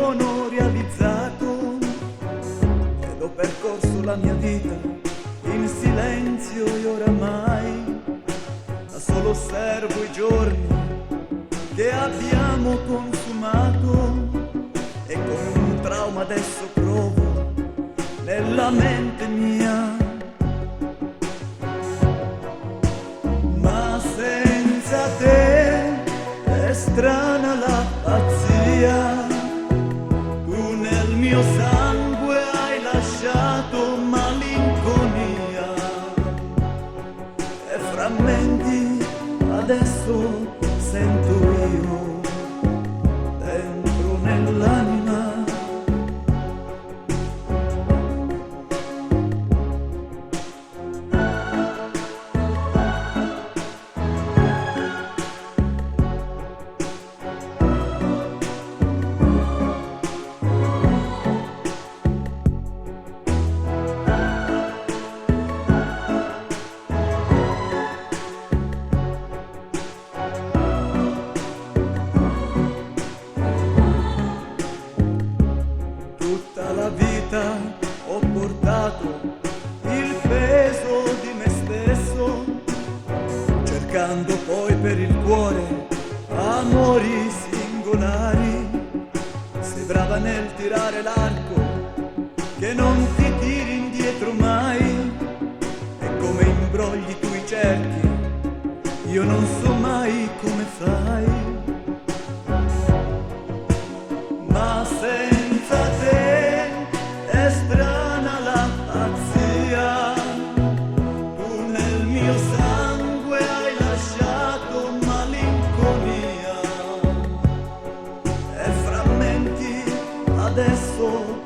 sono realizzato ed ho percorso la mia vita in silenzio e oramai da solo osservo i giorni che abbiamo consumato e con un trauma adesso provo nella mente mia. Ma senza te è strana la pazzia, tu nel mio sangue hai lasciato malinconia e frammenti adesso sento io dentro nell'anima. Tutta la vita ho portato il peso di me stesso, cercando poi per il cuore amori singolari. Sei brava nel tirare l'arco che non ti tiri indietro mai, e come imbrogli tu i cerchi io non so mai come fai. Ma senza te è strana la pazzia, tu nel mio sangue hai lasciato malinconia e frammenti adesso